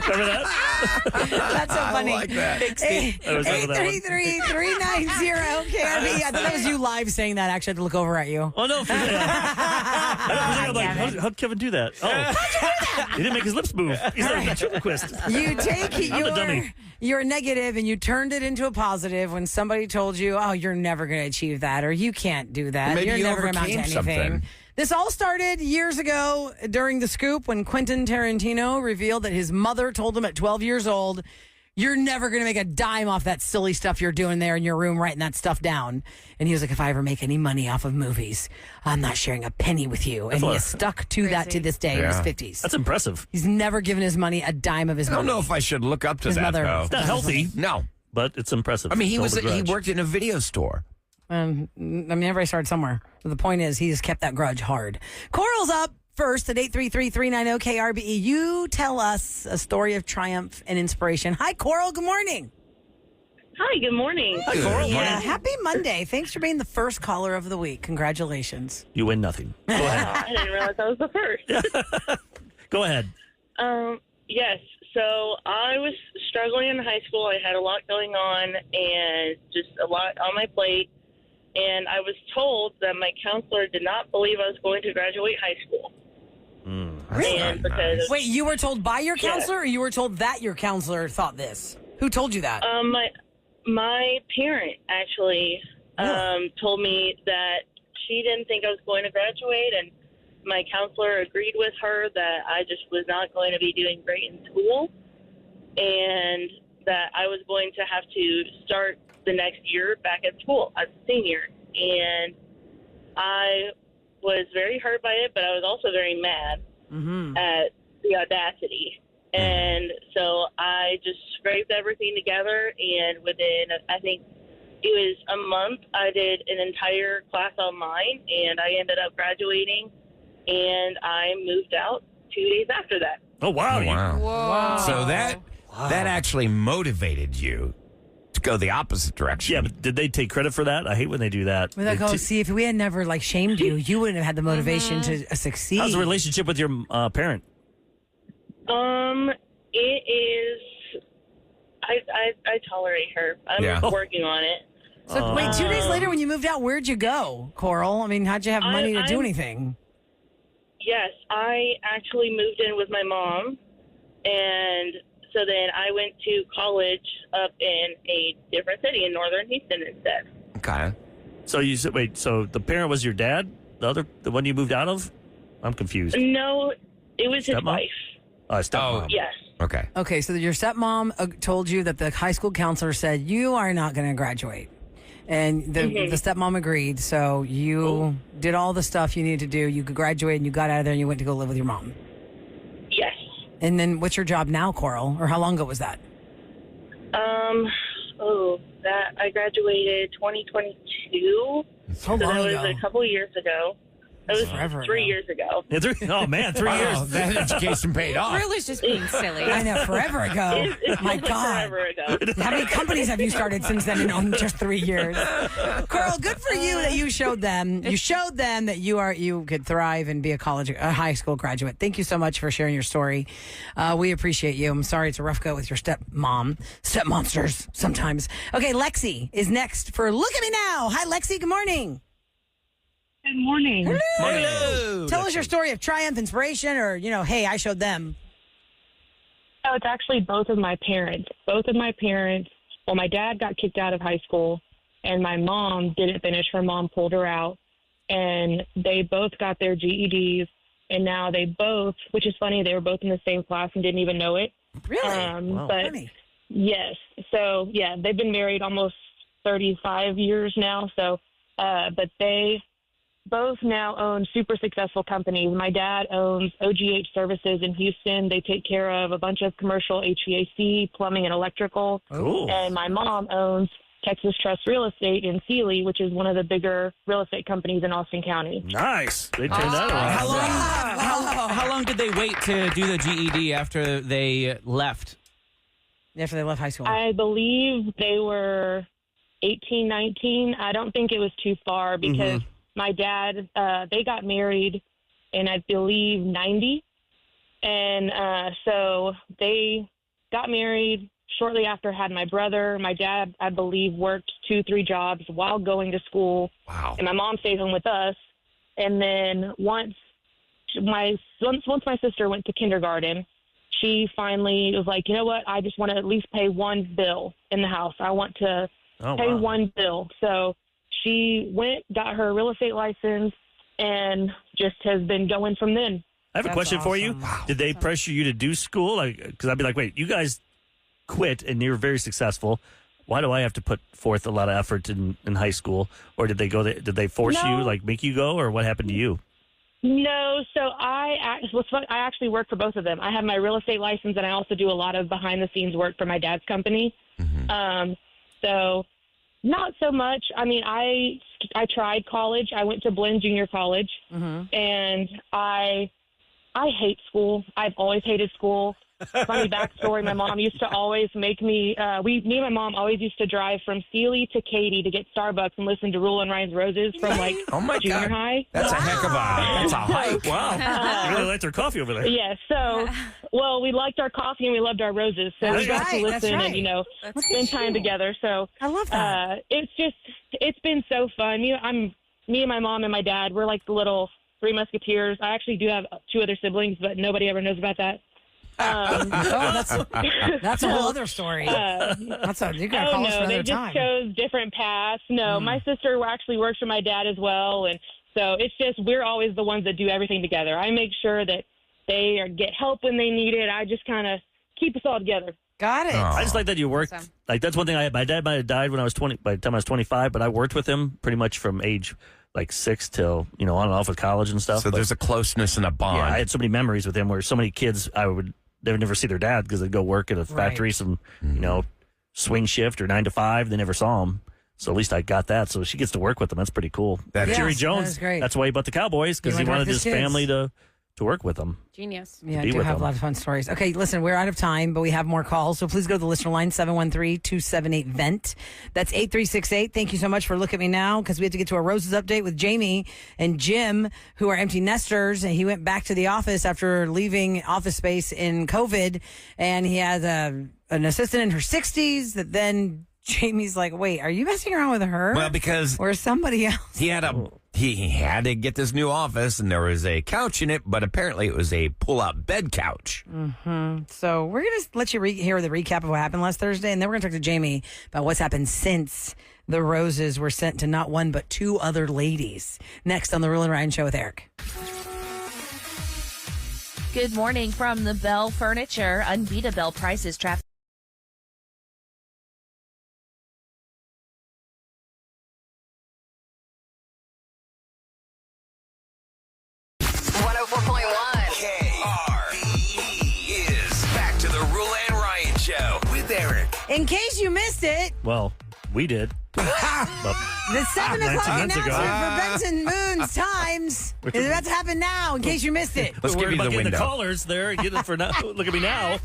Remember that? That's so funny. I like that. 833-393-3900 I thought that was you live saying that. Actually, I had to look over at you. Oh, no. I'm like, how'd Kevin do that? Oh. How'd you do that? He didn't make his lips move. He's like a ventriloquist. You take dummy. your negative and you turned it into a positive when somebody told you, oh, you're never going to achieve that or you can't do that. Maybe you're you never going to amount to overcame anything. something. This all started years ago during The Scoop when Quentin Tarantino revealed that his mother told him at 12 years old, you're never going to make a dime off that silly stuff you're doing there in your room, writing that stuff down. And he was like, if I ever make any money off of movies, I'm not sharing a penny with you. And he has stuck to that to this day in his 50s. That's impressive. He's never given his money a dime of his money. I don't know if I should look up to His that, mother. though. It's not healthy, No. but it's impressive. I mean, he Hold the grudge. worked in a video store. I mean, everybody started somewhere. But the point is, he has kept that grudge hard. Coral's up first at 833-390-KRBE. You tell us a story of triumph and inspiration. Hi, Coral. Good morning. Hi, good morning. Hi, Coral. Yeah, happy Monday. Thanks for being the first caller of the week. Congratulations. You win nothing. Go ahead. I didn't realize I was the first. Go ahead. Yes, so I was struggling in high school. I had a lot going on and just a lot on my plate. And I was told that my counselor did not believe I was going to graduate high school. And because Wait, you were told by your counselor or you were told that your counselor thought this? Who told you that? my parent actually told me that she didn't think I was going to graduate, and my counselor agreed with her that I just was not going to be doing great in school, and that I was going to have to start the next year back at school as a senior. And I was very hurt by it, but I was also very mad at the audacity. And so I just scraped everything together, and within, I think it was a month, I did an entire class online, and I ended up graduating, and I moved out 2 days after that. Oh, wow. Oh, wow. Whoa. So that actually motivated you to go the opposite direction. Yeah, but did they take credit for that? I hate when they do that. We're like, see, if we had never shamed you, you wouldn't have had the motivation to succeed. How's the relationship with your parent? It is, I tolerate her. I'm working on it. So wait, 2 days later when you moved out, where'd you go, Coral? I mean, how'd you have money to do anything? Yes, I actually moved in with my mom, and so then I went to college up in a different city in northern Houston instead. Okay. So you said, wait, so the parent was your dad? The one you moved out of? I'm confused. No, it was his Stepmom? wife. Stepmom. Yes. Okay. Okay, so your stepmom told you that the high school counselor said, you are not going to graduate. And the stepmom agreed, so you did all the stuff you needed to do. You could graduate, and you got out of there, and you went to go live with your mom. Yes. And then what's your job now, Coral? Or how long ago was that? I graduated 2022. How long that ago? was a couple years ago. That was Forever 3 ago. years ago. Yeah, 3 years. That education paid off. Ruler's just being silly. I know, forever ago. It My feels like God. forever ago. How many companies have you started since then in just 3 years? Coral, good for you that you showed them. You showed them that you could thrive and be a high school graduate. Thank you so much for sharing your story. We appreciate you. I'm sorry it's a rough go with your step monsters sometimes. Okay, Lexi is next for Look at Me Now. Hi, Lexi. Good morning. Good morning. Hello. Tell us your story of triumph, inspiration, or, hey, I showed them. Oh, it's actually both of my parents. Both of my parents. Well, my dad got kicked out of high school, and my mom didn't finish. Her mom pulled her out, and they both got their GEDs, and now they both, which is funny, they were both in the same class and didn't even know it. Really? But Funny. yes. So, yeah, they've been married almost 35 years now. So, but they both now own super successful companies. My dad owns OGH Services in Houston. They take care of a bunch of commercial HVAC, plumbing, and electrical. Cool. And my mom owns Texas Trust Real Estate in Sealy, which is one of the bigger real estate companies in Austin County. Nice. They turned that around. How long did they wait to do the GED after they left? After they left high school. I believe they were 18, 19. I don't think it was too far because my dad, they got married in, I believe, 90. And so they got married. Shortly after, had my brother. My dad, I believe, worked 2-3 jobs while going to school. Wow. And my mom stayed home with us. And then once my sister went to kindergarten, she finally was like, you know what? I just want to at least pay one bill in the house. I want to pay one bill. So she went, got her real estate license, and just has been going from then. I have a question for you. Wow. Did they pressure you to do school? Because I'd be like, wait, you guys quit and you're very successful. Why do I have to put forth a lot of effort in high school? Or did they force you, like make you go, or what happened to you? No, so I actually work for both of them. I have my real estate license, and I also do a lot of behind-the-scenes work for my dad's company. Mm-hmm. So not so much. I mean, I tried college. I went to Blinn Junior College, and I hate school. I've always hated school. Funny backstory, my mom used to always make me, me and my mom always used to drive from Sealy to Katy to get Starbucks and listen to Roula and Ryan's Roses from junior high. That's a heck of a hike. Wow. You really liked their coffee over there. Yeah, so, well, we liked our coffee and we loved our roses. So we got to listen and, spend time together. So I love that. It's been so fun. Me and my mom and my dad, we're like the little Three Musketeers. I actually do have 2 other siblings, but nobody ever knows about that. That's a whole other story. You gotta call us for another they just time. chose different paths. No, my sister actually works for my dad as well, and so it's just we're always the ones that do everything together. I make sure that they get help when they need it. I just kind of keep us all together. Got it. I just like that you worked. Awesome. Like that's one thing. My dad might have died when I was 20. By the time I was 25, but I worked with him pretty much from age like 6 till on and off with college and stuff. So there's a closeness and a bond. Yeah, I had so many memories with him where so many kids they would never see their dad because they'd go work at a factory, some swing shift or 9 to 5. They never saw him. So at least I got that. So she gets to work with them. That's pretty cool. Jerry Jones. That is great. That's why he bought the Cowboys, because he wanted his family to work with them. Genius. Yeah, I be do with have a them. lot of fun stories. Okay, listen, we're out of time, but we have more calls. So please go to the listener line, 713-278-VENT. That's 8368. Thank you so much for Look at Me Now, because we have to get to a Roses update with Jamie and Jim, who are empty nesters. And he went back to the office after leaving office space in COVID. And he has an assistant in her 60s that then Jamie's like, wait, are you messing around with her? Well, because or somebody else? he had to get this new office, and there was a couch in it, but apparently it was a pull-out bed couch. Mm-hmm. So we're going to let you hear the recap of what happened last Thursday, and then we're going to talk to Jamie about what's happened since the roses were sent to not one but 2 other ladies. Next on the Roula and Ryan Show with Eric. Good morning from the Bell Furniture. Unbeatable prices, traffic. KRBE is back to the Roula and Ryan Show with Eric. In case you missed it, Well, we did. But the 7 o'clock 19 minutes announcement ago. for Benson Moon's Times is about to happen now, in case you missed it. Let's we're give you about the getting window. the callers there and getting it for now. Look at me now.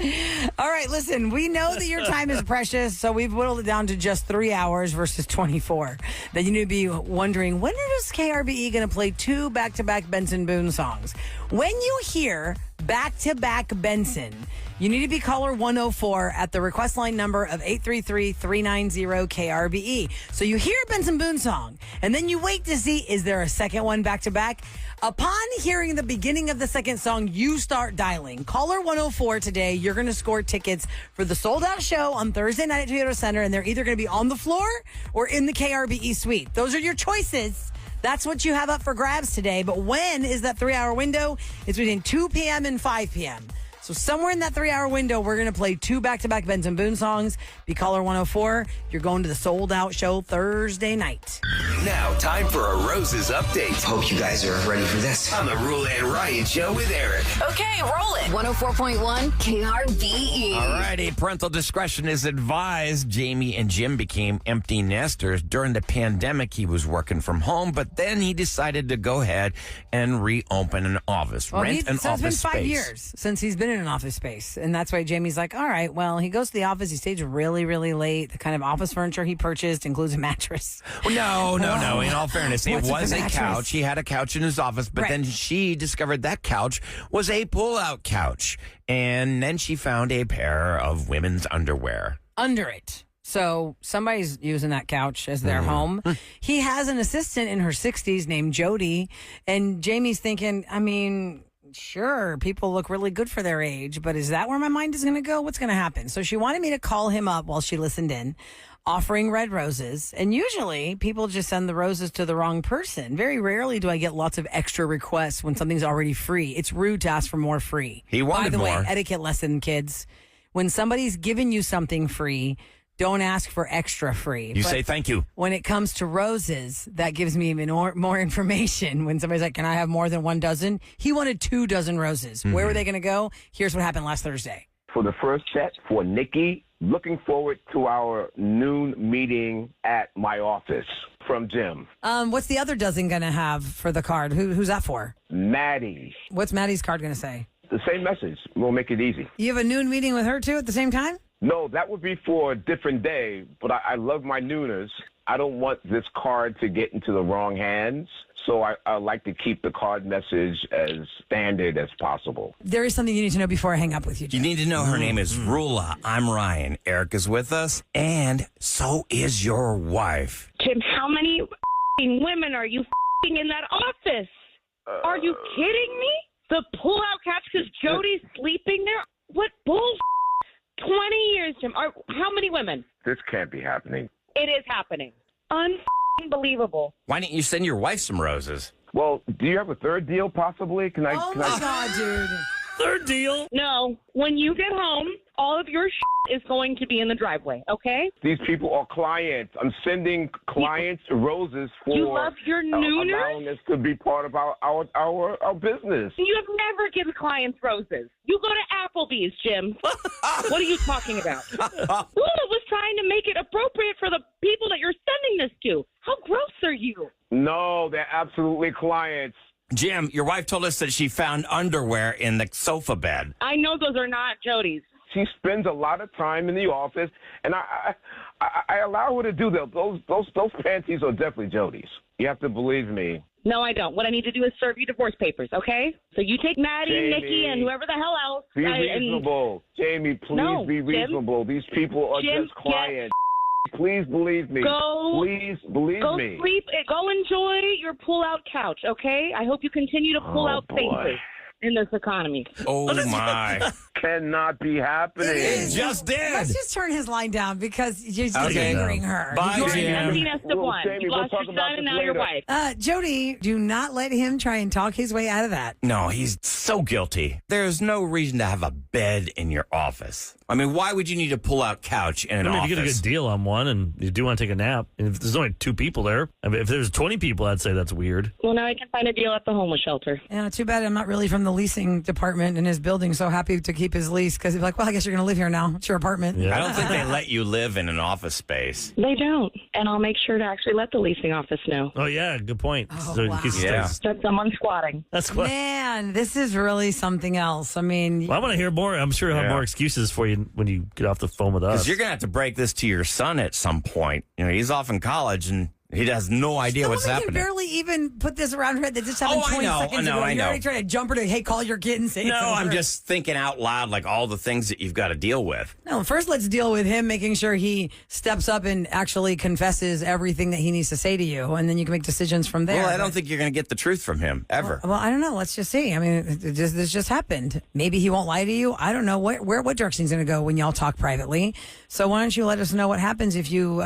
All right, listen, we know that your time is precious, so we've whittled it down to just 3 hours versus 24. Then you need to be wondering, when is KRBE going to play 2 back-to-back Benson Boone songs? When you hear back-to-back Benson, you need to be caller 104 at the request line number of 833-390-KRBE. So you hear a Benson Boone song, and then you wait to see, is there a second one back-to-back? Upon hearing the beginning of the second song, you start dialing. Caller 104 today, you're going to score tickets for the sold-out show on Thursday night at Toyota Center, and they're either going to be on the floor or in the KRBE suite. Those are your choices. That's what you have up for grabs today. But when is that 3-hour window? It's between 2 p.m. and 5 p.m. So somewhere in that 3-hour window, we're going to play 2 back-to-back Benson Boone songs. Be caller 104. You're going to the sold-out show Thursday night. Now, time for a Roses update. Hope you guys are ready for this. On the Roula and Ryan Show with Eric. Okay, roll it. 104.1 KRBE. All righty, parental discretion is advised. Jamie and Jim became empty nesters. During the pandemic, he was working from home, but then he decided to go ahead and reopen an office, rent an So it's office been 5 space. years since he's been in an office space. And that's why Jamie's like, all right, well, he goes to the office. He stays really, really late. The kind of office furniture he purchased includes a mattress. No. In all fairness, it What's with was the a mattress? couch. He had a couch in his office, but Right. then she discovered that couch was a pull-out couch. And then she found a pair of women's underwear. Under it. So somebody's using that couch as their home. He has an assistant in her 60s named Jody. And Jamie's thinking, I mean, sure, people look really good for their age, but is that where my mind is going to go? What's going to happen? So she wanted me to call him up while she listened in, offering red roses. And usually people just send the roses to the wrong person. Very rarely do I get lots of extra requests when something's already free. It's rude to ask for more free. He wanted By the more. way, etiquette lesson, kids. When somebody's giving you something free, don't ask for extra free. You But say thank you. when it comes to roses, that gives me even more information. When somebody's like, can I have more than 1 dozen? He wanted 2 dozen roses. Where were they going to go? Here's what happened last Thursday. For the first set for Nikki, looking forward to our noon meeting at my office from Jim. What's the other dozen going to have for the card? Who's that for? Maddie. What's Maddie's card going to say? The same message. We'll make it easy. You have a noon meeting with her too at the same time? No, that would be for a different day, but I love my nooners. I don't want this card to get into the wrong hands, so I like to keep the card message as standard as possible. There is something you need to know before I hang up with you, You Jim. need to know her name is Roula. I'm Ryan. Eric is with us, and so is your wife. Jim, how many women are you in that office? Are you kidding me? The pull-out couch because Jody's sleeping there? What bull? 20 years, Jim. How many women? This can't be happening. It is happening. Unbelievable. Why didn't you send your wife some roses? Well, do you have a third deal possibly? Can I? Oh my God, dude. Third deal. No. When you get home, all of your is going to be in the driveway, okay? These people are clients. I'm sending clients roses for You love your nooners? allowing us to be part of our business. You have never given clients roses. You go to Applebee's, Jim. What are you talking about? Lula was trying to make it appropriate for the people that you're sending this to. How gross are you? No, they're absolutely clients. Jim, your wife told us that she found underwear in the sofa bed. I know those are not Jody's. She spends a lot of time in the office, and I allow her to do that. Those panties are definitely Jody's. You have to believe me. No, I don't. What I need to do is serve you divorce papers, okay? So you take Maddie, Jamie, Nikki, and whoever the hell else. Be reasonable. Jamie, please No, be Jim. reasonable. These people are Jim, just clients. Please believe me. Please believe Go me. sleep. Go enjoy your pull-out couch, okay? I hope you continue to pull out boy. spaces in this economy. Oh, my. Cannot be happening. It just did. Let's just turn his line down because he's just Okay. angering her. Bye, You're an Jim. empty nest of Well, one. Jamie, You we'll lost talk your about son and this now your later. wife. Jody, do not let him try and talk his way out of that. No, he's so guilty. There's no reason to have a bed in your office. I mean, why would you need a pull-out couch in an I mean, if office? you get a good deal on one and you do want to take a nap, and if there's only 2 people there, I mean, if there's 20 people, I'd say that's weird. Well, now I can find a deal at the homeless shelter. Yeah, too bad I'm not really from the leasing department in his building. So happy to keep his lease because he's like, well, I guess you're going to live here now. It's your apartment. Yeah. I don't think they let you live in an office space. They don't. And I'll make sure to actually let the leasing office know Oh, yeah, good point. Oh, in wow. case he Yeah. stays- that someone's squatting. That's what. Man, this is really something else. I mean, Well, I want to hear more. I'm sure you'll have Yeah. more excuses for you when you get off the phone with us. Because you're going to have to break this to your son at some point. You know, he's off in college and he has no idea the what's woman happening. can barely even put this around her head. They just happened Oh, I 20 know, seconds I know, ago. I You're know. already trying to jump her to, hey, call your kid and say No, it's over. I'm just thinking out loud like all the things that you've got to deal with. No, first let's deal with him making sure he steps up and actually confesses everything that he needs to say to you, and then you can make decisions from there. Well, I don't But- think you're going to get the truth from him ever. Well, I don't know. Let's just see. I mean, this just happened. Maybe he won't lie to you. I don't know what direction he's going to go when y'all talk privately. So why don't you let us know what happens if you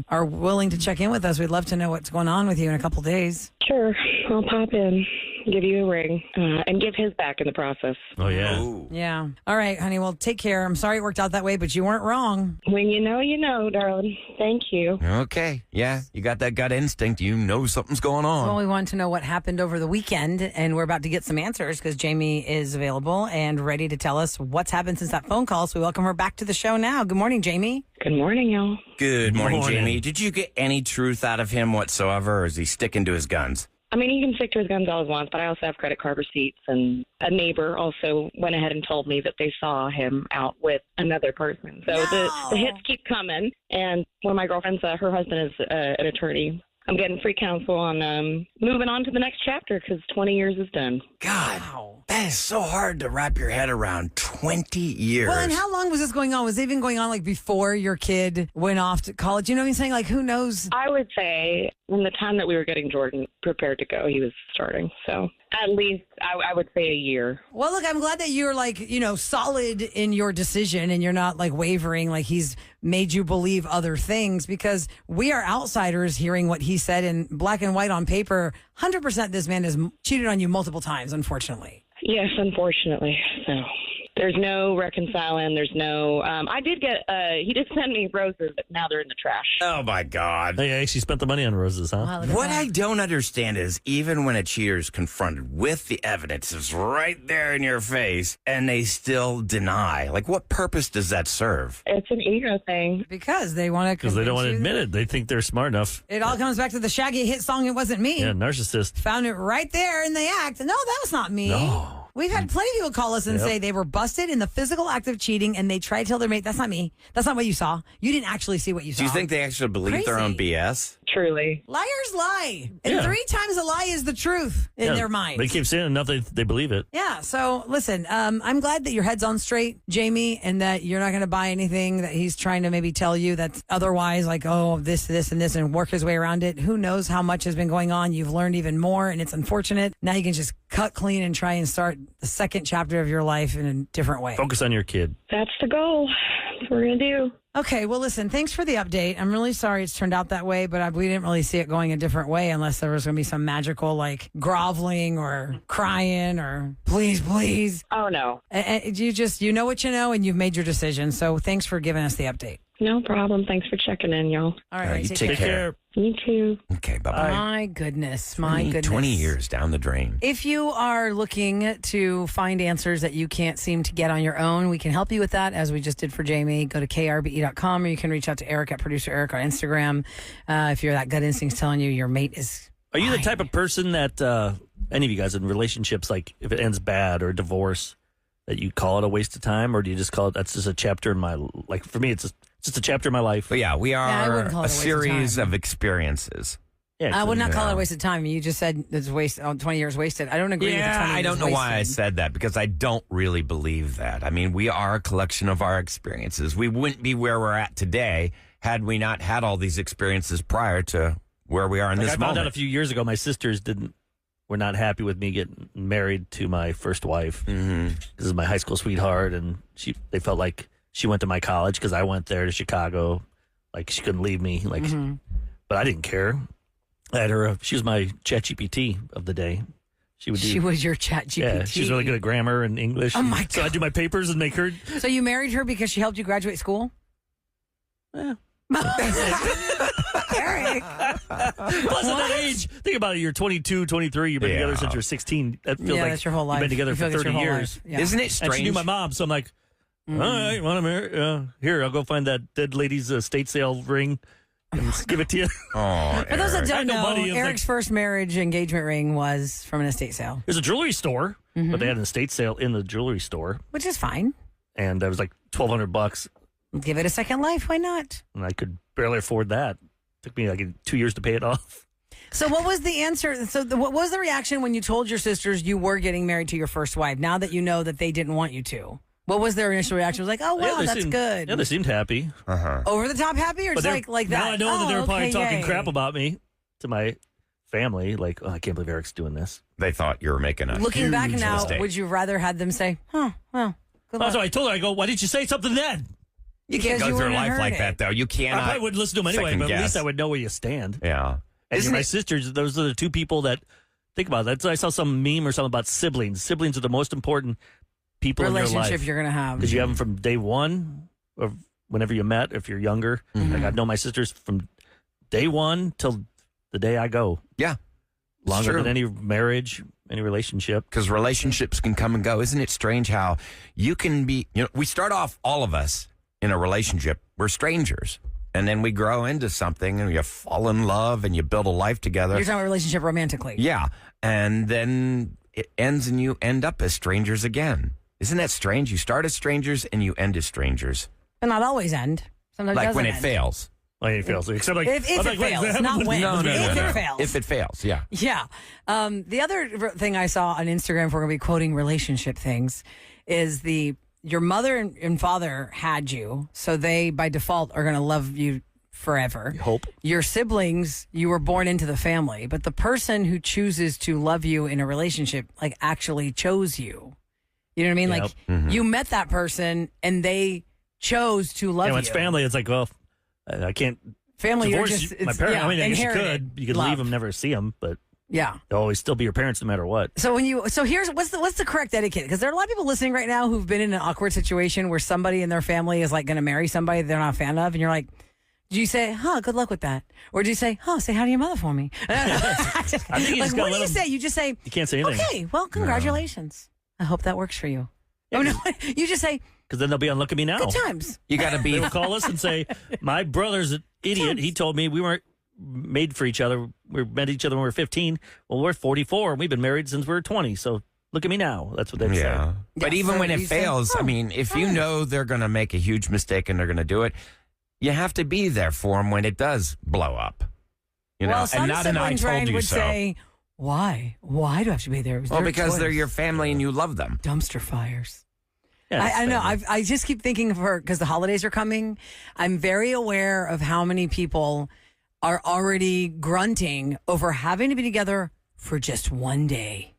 are willing to check in with us? We'd love to know what's going on with you in a couple days. Sure. I'll pop in, give you a ring, and give his back in the process. Oh, yeah. Ooh. Yeah. All right, honey. Well, take care. I'm sorry it worked out that way, but you weren't wrong. When you know, darling. Thank you. Okay. Yeah, you got that gut instinct. You know something's going on. Well, we want to know what happened over the weekend, and we're about to get some answers because Jamie is available and ready to tell us what's happened since that phone call. So we welcome her back to the show now. Good morning, Jamie. Good morning, y'all. Good morning, Morning. Jamie. Did you get any truth out of him whatsoever, or is he sticking to his guns? I mean, he can stick to his guns all he wants, but I also have credit card receipts. And a neighbor also went ahead and told me that they saw him out with another person. So the hits keep coming. And one of my girlfriends, her husband is an attorney. I'm getting free counsel on moving on to the next chapter because 20 years is done. God, that is so hard to wrap your head around. 20 years. Well, and how long was this going on? Was it even going on like before your kid went off to college? You know what I'm saying? Like, who knows? I would say from the time that we were getting Jordan prepared to go, he was starting. So at least I would say a year. Well, look, I'm glad that you're like, solid in your decision and you're not like wavering, like he's made you believe other things, because we are outsiders hearing what he said in black and white on paper. 100% this man has cheated on you multiple times, unfortunately. Yes, unfortunately. So there's no reconciling. There's no. I did get. He did send me roses, but now they're in the trash. Oh my God! They actually spent the money on roses, huh? Wow, What I don't understand is even when a cheater is confronted with the evidence is right there in your face, and they still deny. Like, what purpose does that serve? It's an ego thing. Because they want to. Because they don't want to admit it. They think they're smart enough. It all comes back to the Shaggy hit song, "It Wasn't Me." Yeah, narcissist. Found it right there in the act. No, that was not me. No. We've had plenty of people call us and say they were busted in the physical act of cheating, and they tried to tell their mate, that's not me. That's not what you saw. You didn't actually see what you saw. Do you think they actually believe their own BS? Truly. Liars lie. And 3 times a lie is the truth in their mind. They keep saying enough, they believe it. Yeah. So listen, I'm glad that your head's on straight, Jamie, and that you're not going to buy anything that he's trying to maybe tell you that's otherwise like, oh, this, and this, and work his way around it. Who knows how much has been going on? You've learned even more, and it's unfortunate. Now you can just cut clean and try and start the second chapter of your life in a different way. Focus on your kid. That's the goal. That's what we're going to do. Okay, well, listen, thanks for the update. I'm really sorry it's turned out that way, but we didn't really see it going a different way unless there was going to be some magical, like, groveling or crying or please. Oh, no. You know what you know, and you've made your decision. So thanks for giving us the update. No problem. Thanks for checking in, y'all. All right, you take care. You too. Okay, bye-bye. My goodness. 20 years down the drain. If you are looking to find answers that you can't seem to get on your own, we can help you with that, as we just did for Jamie. Go to krbe.com, or you can reach out to Eric at Producer Eric on Instagram. If you're that gut instinct's telling you your mate is Are you fine. the type of person that, any of you guys in relationships, like if it ends bad or divorce, that you call it a waste of time, or do you just call it, that's just a chapter in my, like for me, it's just a chapter in my life? But yeah, we I are wouldn't call it a a waste of series time. of experiences. Yeah, I would not call it Yeah. a waste of time. You just said it's 20 years wasted. I don't agree with the 20 years I don't know why I wasted. said that, because I don't really believe that. I mean, we are a collection of our experiences. We wouldn't be where we're at today had we not had all these experiences prior to where we are in Like this I found moment. out a few years ago, my sisters were not happy with me getting married to my first wife. Mm-hmm. This is my high school sweetheart, and they felt like she went to my college because I went there to Chicago. Like she couldn't leave me. Like, but I didn't care. I had her. She was my ChatGPT of the day. She was your ChatGPT. Yeah, she's really good at grammar and English. Oh, my So I do my papers and make her. So you married her because she helped you graduate school? Yeah. Eric. Plus at that age, think about it. You're 22, 23. You've been together since you're 16. That feels like that's your whole life. You've been together You for feel like 30 it's your whole years. life. Yeah. Isn't it And strange? she knew my mom, so I'm like, all right, want to marry? Here, I'll go find that dead lady's estate sale ring and give it to you. Oh, For those that Eric. don't I know know, money. It was Eric's first marriage engagement ring was from an estate sale, There's a jewelry store, but they had an estate sale in the jewelry store, which is fine. and it was like $1,200, Give it a second life. Why not? and I could barely afford that. Took me like 2 years to pay it off. So what was the answer? So what was the reaction when you told your sisters you were getting married to your first wife, now that you know that they didn't want you to? What was their initial reaction? It was like, oh, wow, they that's seemed, good. Yeah, they seemed happy. Over the top happy, or But just they're- like that? Now I know that they were probably okay, talking yay. crap about me to my family. Like, oh, I can't believe Eric's doing this. They thought you were making a Looking huge back now, mistake. would you rather had them say, well, good luck. That's what I told her. I go, why didn't you say something then? You can't Because go you through wouldn't life have like heard that, it. though. You I cannot. probably wouldn't listen to him anyway, second but at least guess. I would know where you stand. Yeah. And Isn't my it- sisters, those are the two people that, think about it. I saw some meme or something about siblings. Siblings are the most important people in your Relationship life. you're going to have. Because you have them from day one or whenever you met, if you're younger. Like I've known my sisters from day one till the day I go. Yeah. Longer true. than any marriage, any relationship. Because relationships can come and go. Isn't it strange how you can be, we start off, all of us, in a relationship, we're strangers. And then we grow into something and you fall in love and you build a life together. You're talking about relationship romantically. Yeah. And then it ends and you end up as strangers again. Isn't that strange? You start as strangers and you end as strangers. But not always end. Sometimes Like doesn't when it end. fails. Like it fails. Except like If it fails, not when. No. If it fails. If it fails, yeah. Yeah. The other thing I saw on Instagram, if we're going to be quoting relationship things, is your mother and father had you, so they, by default, are going to love you forever. Hope. Your siblings, you were born into the family, but the person who chooses to love you in a relationship, like, actually chose you. You know what I mean? Yep. Like, you met that person, and they chose to love you. when it's family, it's like, well, I can't Family, you're divorce just, my parents. I mean, I guess you inherited could. You could love. leave them, never see them, but Yeah. they'll always still be your parents no matter what. So here's what's the correct etiquette? Because there are a lot of people listening right now who've been in an awkward situation where somebody in their family is like going to marry somebody they're not a fan of, and you're like, do you say, good luck with that? Or do you say, say hi to your mother for me? I think you like, just what gotta do let you them, say? You just say, you can't say anything. okay, well, congratulations. I hope that works for you. Oh, no, you just say, Because then they'll be on Look at Me Now. good times. You got to They be. will call us and say, my brother's an idiot. He told me we weren't made for each other. We met each other when we were 15. Well, we're 44 and we've been married since we were 20. So look at me now. That's what they'd say. Yeah. But Yeah, even so when it you say, fails, I mean, if you know they're going to make a huge mistake and they're going to do it, you have to be there for them when it does blow up. You know, Well, some and not an I siblings, told Ryan, you would so. say, why? Why do I have to be there? It was Well, their because they're choice. your family and you love them. Dumpster fires. Yeah, it's I know. family. I just keep thinking of her because the holidays are coming. I'm very aware of how many people are already grunting over having to be together for just one day.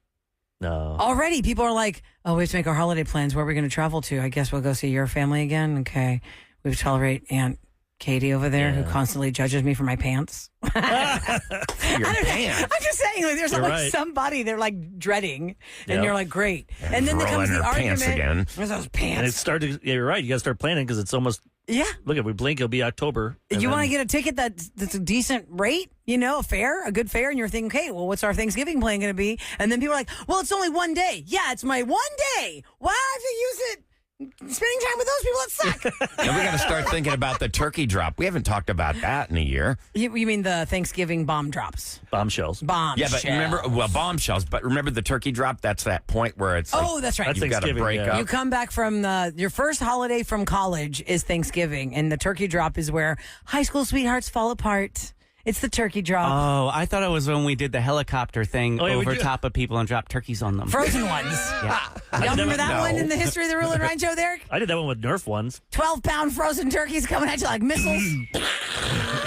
No. Already, people are like, oh, we have to make our holiday plans. Where are we going to travel to? I guess we'll go see your family again. Okay. We tolerate Aunt Katie over there who constantly judges me for my pants. Your pants. I'm just saying, like, there's You're like right. somebody they're like dreading, and Yep. you're like, great. And then there Roll comes in the her argument. pants again. There's those And it pants. started. Yeah, you're right. You got to start planning because it's almost. Yeah. Look, if we blink, it'll be October. You want to get a ticket that's a decent rate, a good fare, and you're thinking, okay, well, what's our Thanksgiving plan going to be? And then people are like, well, it's only one day. Yeah, it's my one day. Why have to use it spending time with those people that suck? And we got to start thinking about the turkey drop. We haven't talked about that in a year. You mean the Thanksgiving bomb drops? bombshells. Bombs. Yeah, but remember, bombshells. But remember the turkey drop? That's that point where it's like, Oh, that's right. That's you've got to Thanksgiving, break yeah. up. You come back from your first holiday from college is Thanksgiving, and the turkey drop is where high school sweethearts fall apart. It's the turkey drop. Oh, I thought it was when we did the helicopter thing Oh, yeah, we over do. top of people and dropped turkeys on them. Frozen ones. Y'all remember that one in the history of the Roula and Ryan show, Derek? I did that one with Nerf ones. 12-pound frozen turkeys coming at you like missiles.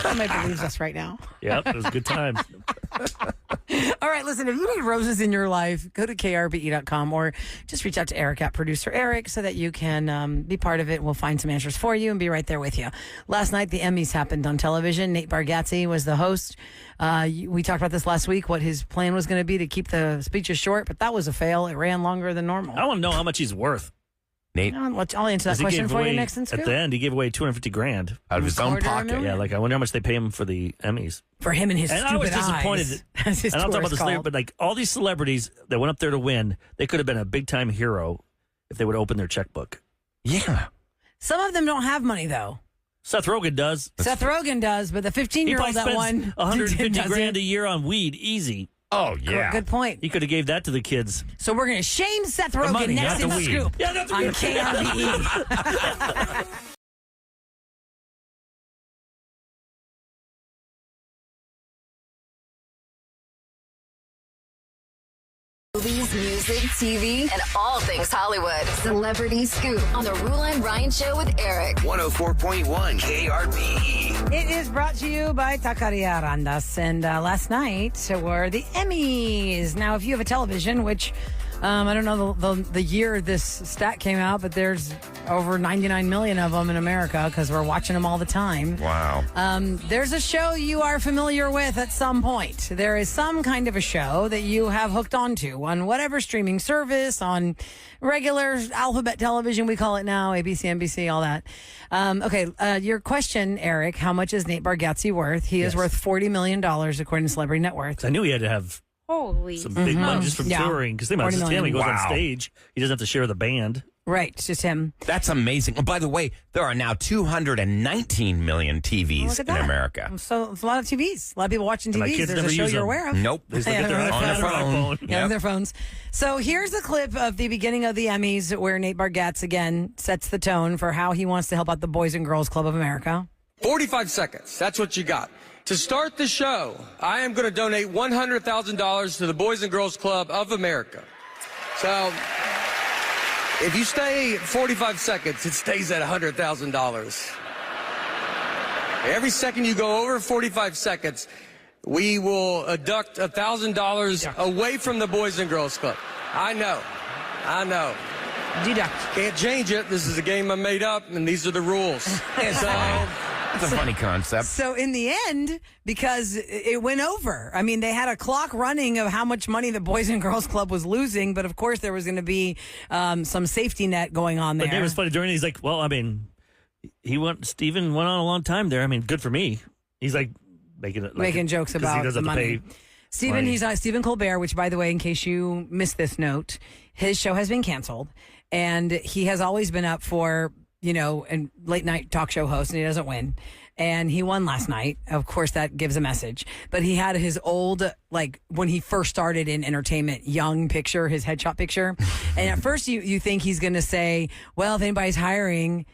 Somebody believes us right now. Yep, it was a good time. All right, listen, if you need roses in your life, go to krbe.com or just reach out to Eric at producer Eric so that you can be part of it. We'll find some answers for you and be right there with you. Last night, the Emmys happened on television. Nate Bargatze was the host. We talked about this last week, what his plan was going to be to keep the speeches short, but that was a fail. It ran longer than normal. I want to know how much he's worth. Nate, I'll answer that 'Cause he question gave for you away- next in At Scoop. the end, he gave away $250,000. out of his own Quarter pocket. million? Yeah, like I wonder how much they pay him for the Emmys. For him and his And stupid I was disappointed. eyes. As his And I'll tour talk about is this later, called. but like all these celebrities that went up there to win, they could have been a big time hero if they would open their checkbook. Yeah. Some of them don't have money, though. Seth Rogen does. Seth Rogen does, but the He 15-year-old probably that won spends $150 grand doesn't. a year on weed, easy. Oh, yeah. Good point. He could have gave that to the kids. So we're going to shame Seth The Rogen money, next not in the the weed. Scoop Yeah, not the on weed. KRBE. Movies, music, TV, and all things Hollywood. Celebrity Scoop on the Roula and Ryan Show with Eric. 104.1 KRBE. It is brought to you by Taqueria Arandas. And last night were the Emmys. Now, if you have a television, which I don't know the year this stat came out, but there's over 99 million of them in America because we're watching them all the time. Wow. There's a show you are familiar with at some point. There is some kind of a show that you have hooked onto on whatever streaming service, on regular alphabet television, we call it now, ABC, NBC, all that. Okay, your question, Eric, how much is Nate Bargatze worth? He is Yes. worth $40 million, according to Celebrity Net Worth. I knew he had to have Holy. some big money just from Yeah. touring. Because think about it, 40 his family goes million. on Wow. stage. He doesn't have to share the band. Right. It's just him. That's amazing. Oh, by the way, there are now 219 million TVs in America. So it's a lot of TVs. A lot of people watching And my TVs. kids There's never a show use you're them. aware of. Nope. They just look at their on iPad or phone. iPhone. Yeah, with their phones. So here's a clip of the beginning of the Emmys where Nate Bargatze again sets the tone for how he wants to help out the Boys and Girls Club of America. 45 seconds. That's what you got. To start the show, I am going to donate $100,000 to the Boys and Girls Club of America. So if you stay 45 seconds, it stays at $100,000. Every second you go over 45 seconds, we will deduct $1,000 away from the Boys and Girls Club. I know. Deduct. Can't change it. This is a game I made up, and these are the rules. So It's a funny concept. So in the end, because it went over, I mean, they had a clock running of how much money the Boys and Girls Club was losing, but of course there was going to be some safety net going on there. But it was funny during. He's like, well, I mean, Steven went on a long time there. I mean, good for me. He's like making jokes about he doesn't the have to money. pay Steven, money. he's on Stephen Colbert, which, by the way, in case you missed this note, his show has been canceled, and he has always been up for, a late night talk show host, and he doesn't win. And he won last night. Of course, that gives a message. But he had his old, when he first started in entertainment, young picture, his headshot picture. And at first you think he's going to say, well, if anybody's hiring,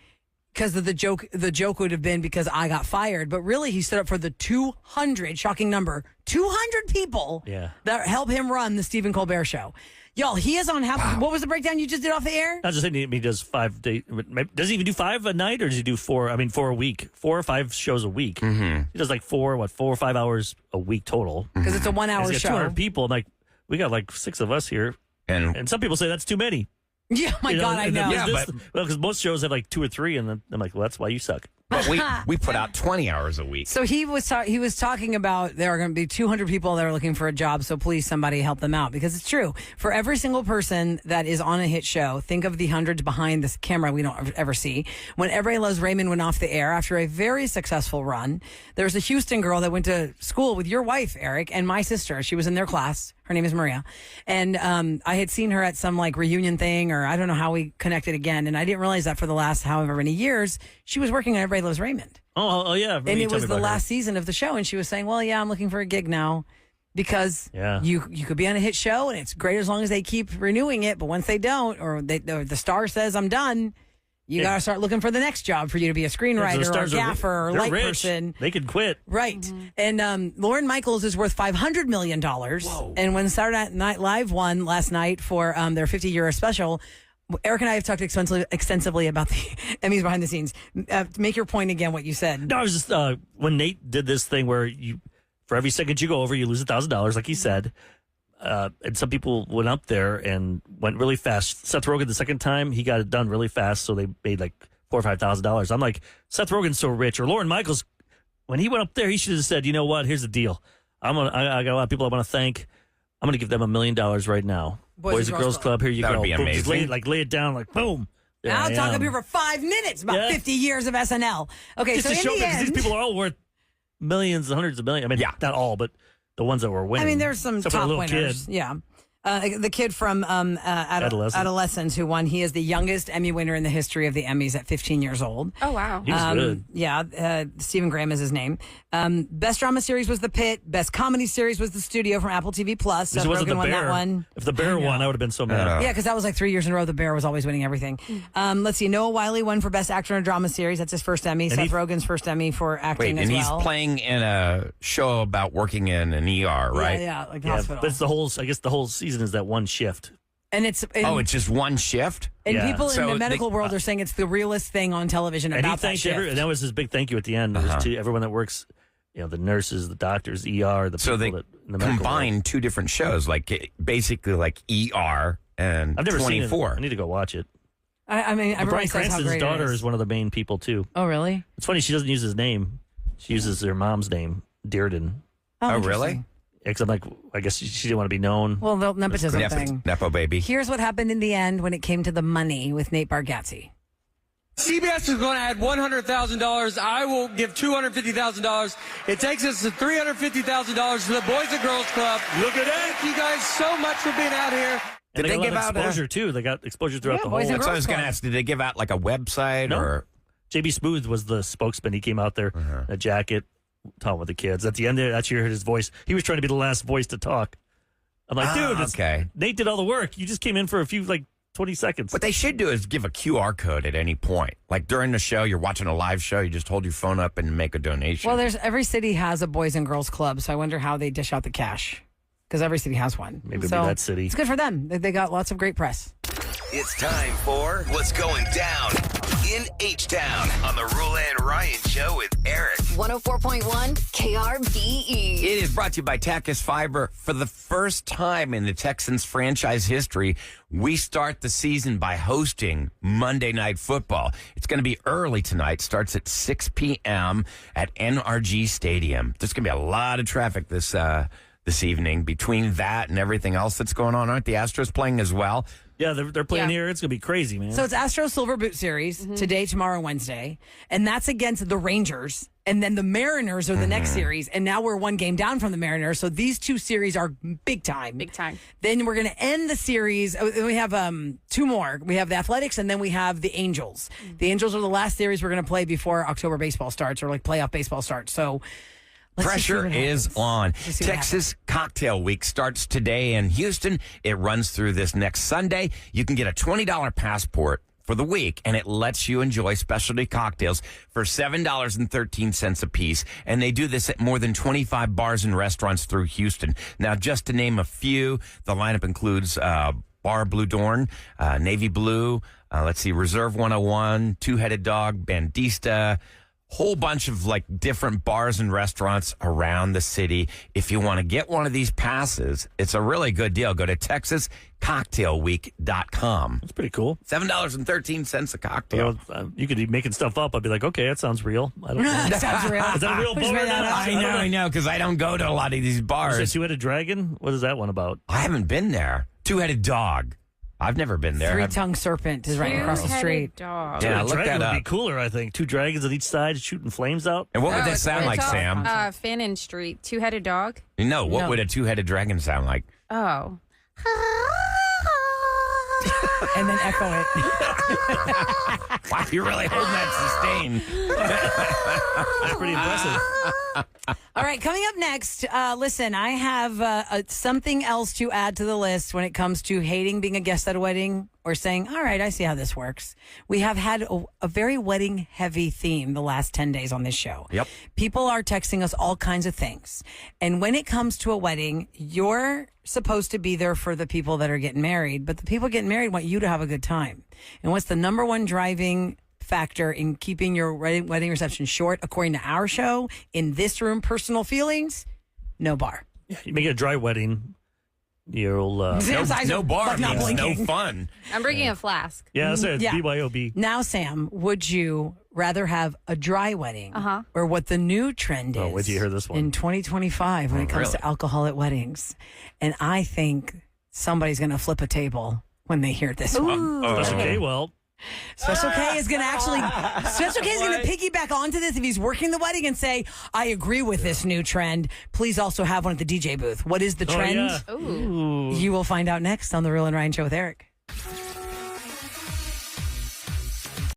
because of the joke would have been because I got fired. But really, he stood up for the 200, shocking number, 200 people that help him run the Stephen Colbert Show. Y'all, he is on what was the breakdown you just did off the air? I was just saying he does 5 days. Does he even do 5 a night, or does he do 4? I mean, 4 a week, 4 or 5 shows a week. Mm-hmm. He does 4 or 5 hours a week total. Because it's a 1 hour show. 200 people. And we got 6 of us here, and some people say that's too many. Yeah, my God, I know. Yeah, because most shows have 2 or 3, and then I'm like, well, that's why you suck. But we put out 20 hours a week. So he was talking about there are going to be 200 people that are looking for a job, so please somebody help them out, because it's true. For every single person that is on a hit show, think of the hundreds behind this camera we don't ever see. When Everybody Loves Raymond went off the air after a very successful run, there was a Houston girl that went to school with your wife, Eric, and my sister. She was in their class. Her name is Maria. And I had seen her at some reunion thing, or I don't know how we connected again. And I didn't realize that for the last however many years, she was working on Everybody Loves Raymond. Oh yeah. And it was the last season of the show. And she was saying, well, yeah, I'm looking for a gig now because you could be on a hit show and it's great as long as they keep renewing it. But once they don't, or the star says I'm done, you got to start looking for the next job for you to be a screenwriter or a gaffer or light person. They could quit. Right. Mm-hmm. And Lorne Michaels is worth $500 million. Whoa. And when Saturday Night Live won last night for their 50-year special, Eric and I have talked extensively about the Emmys behind the scenes. Make your point again, what you said. No, I was just, when Nate did this thing where for every second you go over, you lose $1,000, like he said. And some people went up there and went really fast. Seth Rogen, the second time, he got it done really fast, so they made $4,000 or $5,000. I'm like, Seth Rogen's so rich. Or Lorne Michaels, when he went up there, he should have said, you know what, here's the deal. I got a lot of people I want to thank. I'm going to give them $1 million right now. Boys and Girls Club, here you go. That would be amazing. Just lay it down, boom. I'll talk up here for 5 minutes about 50 years of SNL. Okay, just so to show the end, these people are all worth millions, hundreds of millions. I mean, not all, but the ones that were winning. I mean, there's some except for top the little winners. kid. Yeah. The kid from Adolescence who won. He is the youngest Emmy winner in the history of the Emmys at 15 years old. Oh, wow. He was good. Yeah. Stephen Graham is his name. Best drama series was The Pit. Best comedy series was The Studio from Apple TV Plus. This wasn't Rogen The won Bear. that one. If The Bear won, I would have been so mad. Yeah, because that was 3 years in a row. The Bear was always winning everything. Let's see. Noah Wyle won for Best Actor in a Drama Series. That's his first Emmy. Seth Rogen's first Emmy for acting as well. And he's playing in a show about working in an ER, right? Yeah, hospital. But it's the whole season is that one shift. And it's just one shift? And people in the medical world are saying it's the realest thing on television and about he thanked that shift. and that was his big thank you at the end. It was to everyone that works, the nurses, the doctors, ER, the people they that in the medical combine world. 2 different shows, basically ER and I've never 24. seen it. I need to go watch it. I mean, everyone Bryan says how Cranston's great daughter it is one of the main people too. Oh, really? It's funny she doesn't use his name; she uses their mom's name, Dearden. Oh, really? Because I'm like, I guess she didn't want to be known. Well, the nepotism thing. Nepo baby. Here's what happened in the end when it came to the money with Nate Bargatze. CBS is going to add $100,000. I will give $250,000. It takes us to $350,000 to the Boys and Girls Club. Look at that. Thank you guys so much for being out here. And Did they they give got out exposure too? They got exposure throughout the whole. Boys and That's what I was Girls going to ask. Did they give out like a website No. or? JB Smooth was the spokesman. He came out there, a jacket, talking with the kids. At the end there, that's you heard his voice. He was trying to be the last voice to talk. I'm like, dude, okay. Nate did all the work. You just came in for a few, 20 seconds. What they should do is give a QR code at any point. Like during the show, you're watching a live show, you just hold your phone up and make a donation. Well, every city has a Boys and Girls Club, so I wonder how they dish out the cash. Because every city has one. Maybe so it'll be that city. It's good for them. They got lots of great press. It's time for What's Going Down in H-Town on the Roula and Ryan Show with Eric. 104.1 KRBE. It is brought to you by Tachys Fiber. For the first time in the Texans franchise history, we start the season by hosting Monday Night Football. It's going to be early tonight. Starts at 6 p.m. at NRG Stadium. There's going to be a lot of traffic this evening. Between that and everything else that's going on, aren't the Astros playing as well? Yeah, they're playing here. It's going to be crazy, man. So it's Astros Silver Boot Series today, tomorrow, Wednesday. And that's against the Rangers. And then the Mariners are the next series. And now we're one game down from the Mariners. So these two series are big time. Big time. Then we're going to end the series. We have two more. We have the Athletics and then we have the Angels. The Angels are the last series we're going to play before October baseball starts or playoff baseball starts. So pressure is on. Texas Cocktail Week starts today in Houston. It runs through this next Sunday. You can get a $20 passport for the week, and it lets you enjoy specialty cocktails for $7.13 a piece. And they do this at more than 25 bars and restaurants through Houston. Now, just to name a few, the lineup includes Bar Blue Dorn, Navy Blue, Reserve 101, Two-Headed Dog, Bandista, whole bunch of different bars and restaurants around the city. If you want to get one of these passes, it's a really good deal. Go to TexasCocktailWeek.com. That's pretty cool. $7.13 a cocktail. You could be making stuff up. I'd be like, okay, that sounds real. I don't know. That sounds real. Is that a real bar? I know, because I don't go to a lot of these bars. Is it Two-Headed Dragon? What is that one about? I haven't been there. Two-Headed Dog. I've never been there. Three-tongued serpent is right across the street. Dog. Yeah, look Dragon that up. would be cooler, I think. Two dragons on each side shooting flames out. And what would they sound like, It's off, Sam? Fannin Street, Two-Headed Dog. No, what would a two-headed dragon sound like? Oh. And then echo it. Wow, you're really holding that sustain. That's pretty impressive. All right, coming up next, listen, I have something else to add to the list when it comes to hating being a guest at a wedding or saying, all right, I see how this works. We have had a very wedding-heavy theme the last 10 days on this show. Yep. People are texting us all kinds of things. And when it comes to a wedding, you're supposed to be there for the people that are getting married, but the people getting married want you to have a good time. And what's the number one driving factor in keeping your wedding reception short, according to our show, in this room, personal feelings? No bar. Yeah, you make it a dry wedding. You'll no bar not means no blinking. fun. I'm bringing a flask. Yeah, that's it. Yeah. BYOB. Now, Sam, would you rather have a dry wedding or what the new trend is wait till you hear this one. in 2025 when it comes to alcohol at weddings? And I think somebody's going to flip a table when they hear this one. That's okay. Well, Special K is going to piggyback onto this if he's working the wedding and say, I agree with this new trend. Please also have one at the DJ booth. What is the trend? Oh, yeah. You will find out next on The Real and Ryan Show with Eric.